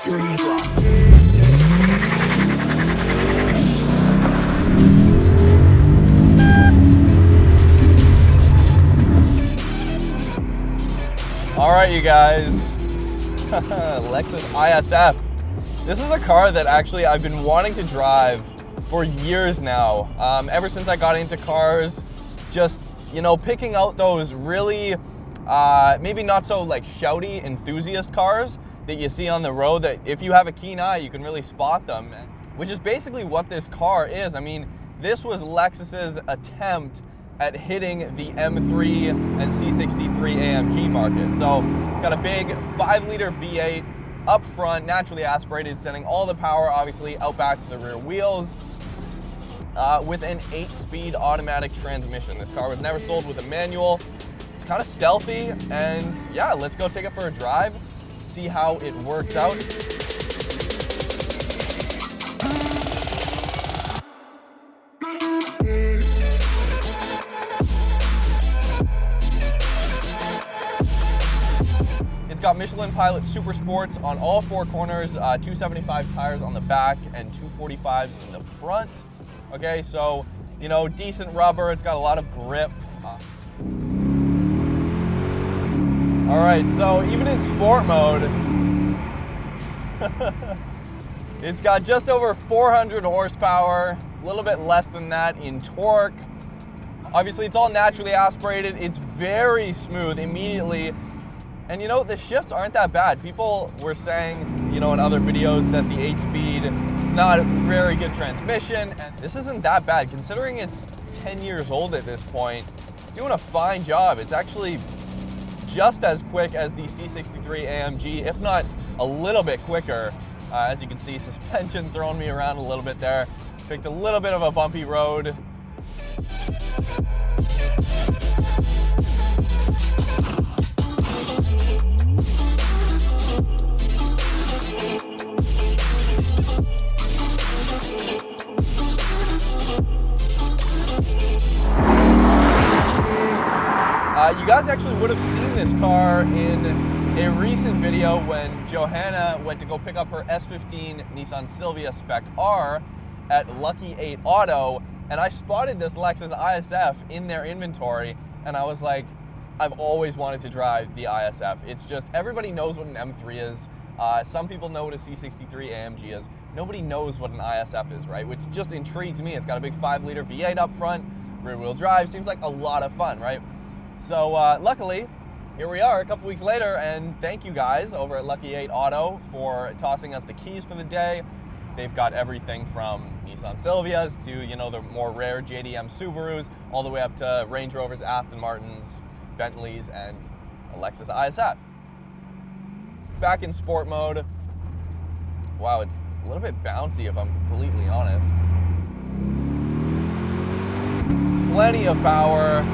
All right, you guys, Lexus ISF. This is a car that actually I've been wanting to drive for years now. Ever since I got into cars, just, you know, picking out those really, maybe not so like shouty enthusiast cars that you see on the road that if you have a keen eye, you can really spot them, which is basically what this car is. I mean, this was Lexus's attempt at hitting the M3 and C63 AMG market. So it's got a big 5-liter V8 up front, naturally aspirated, sending all the power obviously out back to the rear wheels with an 8-speed automatic transmission. This car was never sold with a manual. It's kind of stealthy, and yeah, let's go take it for a drive, see how it works out. It's got Michelin Pilot Super Sports on all 4 corners, 275 tires on the back and 245s in the front. Okay, so, you know, decent rubber. It's got a lot of grip. All right, so even in sport mode, it's got just over 400 horsepower, a little bit less than that in torque. Obviously, it's all naturally aspirated. It's very smooth immediately. And you know, the shifts aren't that bad. People were saying, you know, in other videos that the 8-speed is not a very good transmission, and this isn't that bad. Considering it's 10 years old at this point, it's doing a fine job. It's actually just as quick as the C63 AMG, if not a little bit quicker. As you can see, suspension throwing me around a little bit there. Picked a little bit of a bumpy road. You guys actually would have seen this car in a recent video when Johanna went to go pick up her S15 Nissan Silvia Spec R at Lucky 8 Auto, and I spotted this Lexus ISF in their inventory, and I was like, I've always wanted to drive the ISF. It's just, everybody knows what an M3 is. Some people know what a C63 AMG is. Nobody knows what an ISF is, right? Which just intrigues me. It's got a big 5-liter V8 up front, rear-wheel drive. Seems like a lot of fun, right? So luckily, here we are a couple weeks later, and thank you guys over at Lucky 8 Auto for tossing us the keys for the day. They've got everything from Nissan Silvias to, you know, the more rare JDM Subarus, all the way up to Range Rovers, Aston Martins, Bentleys, and a Lexus ISF. Back in sport mode. Wow, it's a little bit bouncy if I'm completely honest. Plenty of power.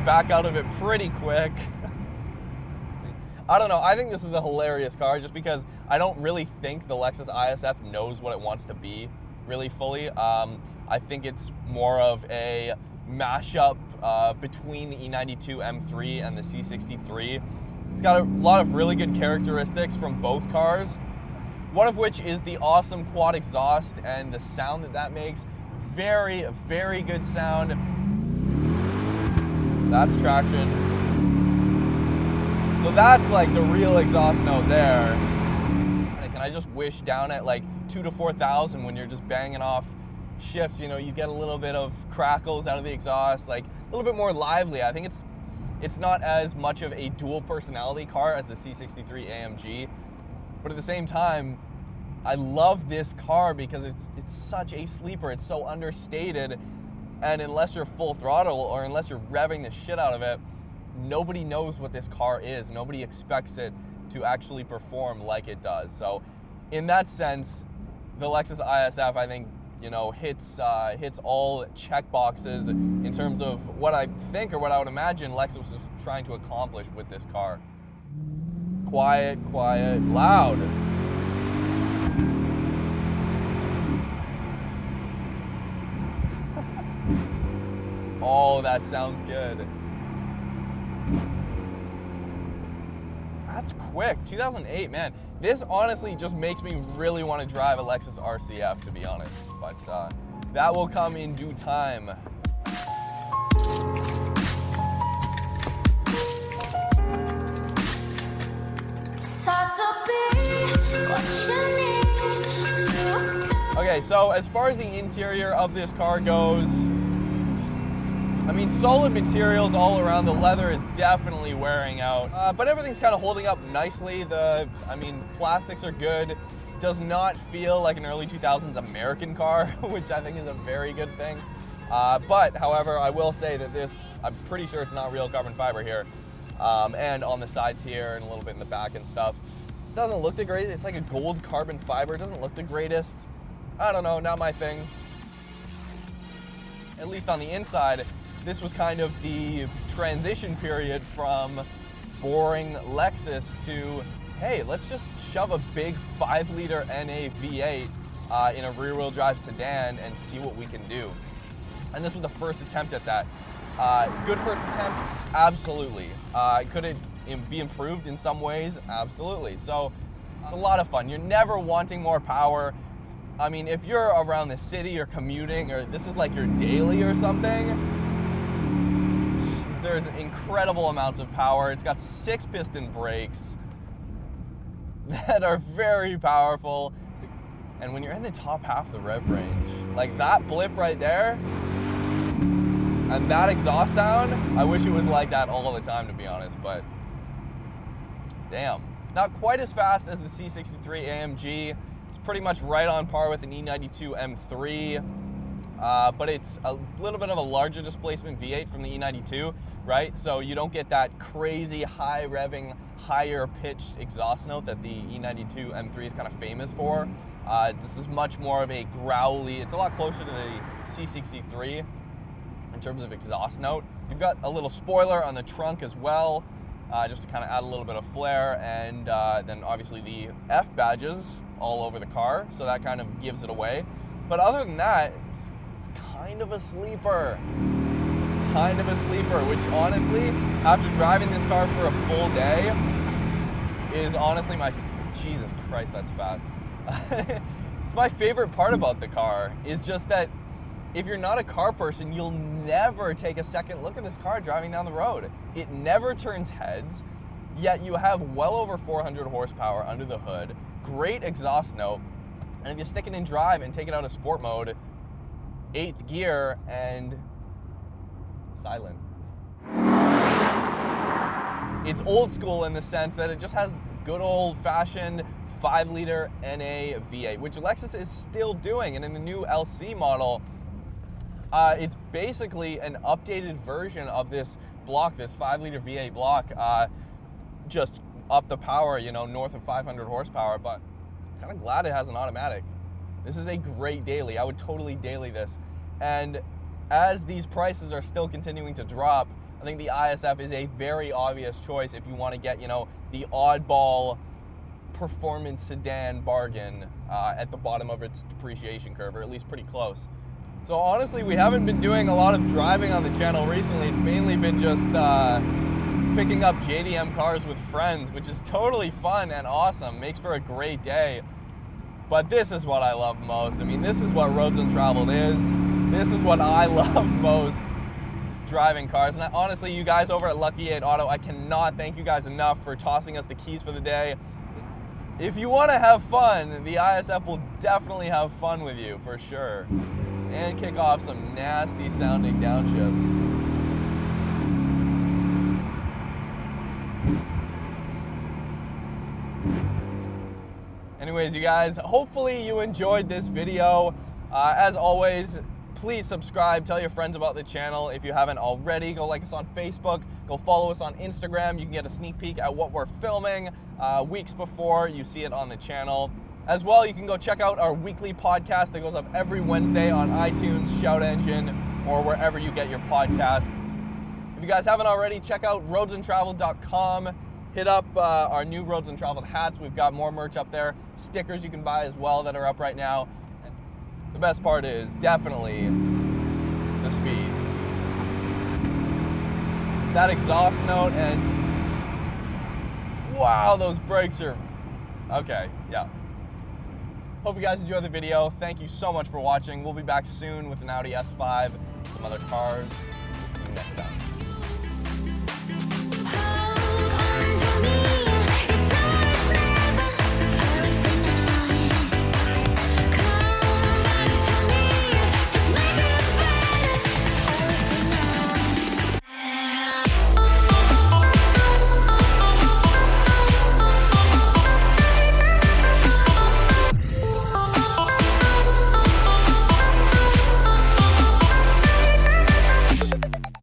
Back out of it pretty quick. I don't know, I think this is a hilarious car just because I don't really think the Lexus ISF knows what it wants to be really fully. I think it's more of a mashup between the E92 M3 and the C63. It's got a lot of really good characteristics from both cars, one of which is the awesome quad exhaust and the sound that makes. Very, very good sound. That's traction. So that's like the real exhaust note there. And I just wish down at like 2,000 to 4,000 when you're just banging off shifts, you know, you get a little bit of crackles out of the exhaust, like a little bit more lively. I think it's not as much of a dual personality car as the C63 AMG, but at the same time, I love this car because it's such a sleeper. It's so understated. And unless you're full throttle or unless you're revving the shit out of it, nobody knows what this car is. Nobody expects it to actually perform like it does. So in that sense, the Lexus ISF, I think, you know, hits all check boxes in terms of what I think or what I would imagine Lexus was trying to accomplish with this car. Quiet, quiet, loud. Oh, that sounds good. It's quick. 2008, man. This honestly just makes me really want to drive a Lexus RCF, to be honest. But that will come in due time. Okay, so as far as the interior of this car goes, I mean, solid materials all around. The leather is definitely wearing out, but everything's kind of holding up nicely. Plastics are good. Does not feel like an early 2000s American car, which I think is a very good thing. But, however, I will say that this, I'm pretty sure it's not real carbon fiber here. And on the sides here and a little bit in the back and stuff. Doesn't look the greatest. It's like a gold carbon fiber. It doesn't look the greatest. I don't know, not my thing. At least on the inside, this was kind of the transition period from boring Lexus to, hey, let's just shove a big 5-liter NA V8 in a rear-wheel drive sedan and see what we can do. And this was the first attempt at that. Good first attempt? Absolutely. Could it be improved in some ways? Absolutely. So it's a lot of fun. You're never wanting more power. I mean, if you're around the city or commuting, or this is like your daily or something, there's incredible amounts of power. It's got 6-piston brakes that are very powerful. And when you're in the top half of the rev range, like that blip right there, and that exhaust sound, I wish it was like that all the time, to be honest, but damn. Not quite as fast as the C63 AMG. It's pretty much right on par with an E92 M3, but it's a little bit of a larger displacement V8 from the E92, right? So you don't get that crazy high revving, higher pitched exhaust note that the E92 M3 is kind of famous for. This is much more of a growly, it's a lot closer to the C63 in terms of exhaust note. You've got a little spoiler on the trunk as well, just to kind of add a little bit of flair, and then obviously the F badges all over the car, so that kind of gives it away. But other than that, it's kind of a sleeper. Kind of a sleeper, which honestly, after driving this car for a full day, is honestly Jesus Christ, that's fast. It's my favorite part about the car, is just that if you're not a car person, you'll never take a second look at this car driving down the road. It never turns heads, yet you have well over 400 horsepower under the hood, great exhaust note, and if you stick it in drive and take it out of sport mode, 8th gear and silent. It's old school in the sense that it just has good old-fashioned 5-liter NA V8, which Lexus is still doing, and in the new LC model, it's basically an updated version of this block, this 5-liter V8 block, just up the power, you know, north of 500 horsepower, but kind of glad it has an automatic. This is a great daily. I would totally daily this. And as these prices are still continuing to drop, I think the ISF is a very obvious choice if you want to get, you know, the oddball performance sedan bargain at the bottom of its depreciation curve, or at least pretty close. So honestly, we haven't been doing a lot of driving on the channel recently. It's mainly been just picking up JDM cars with friends, which is totally fun and awesome. Makes for a great day. But this is what I love most. I mean, this is what Roads Untraveled is. This is what I love most, driving cars. And honestly, you guys over at Lucky 8 Auto, I cannot thank you guys enough for tossing us the keys for the day. If you want to have fun, the ISF will definitely have fun with you, for sure. And kick off some nasty sounding downshifts. Anyways, you guys, hopefully you enjoyed this video. As always, please subscribe, tell your friends about the channel. If you haven't already, go like us on Facebook, go follow us on Instagram. You can get a sneak peek at what we're filming weeks before you see it on the channel. As well, you can go check out our weekly podcast that goes up every Wednesday on iTunes, Shout Engine, or wherever you get your podcasts. If you guys haven't already, check out roadsuntraveled.com. Hit up our new Roads Untraveled hats. We've got more merch up there. Stickers you can buy as well that are up right now. And the best part is definitely the speed. That exhaust note and Wow, those brakes are, okay, yeah. Hope you guys enjoyed the video. Thank you so much for watching. We'll be back soon with an Audi S5, some other cars. See you next time.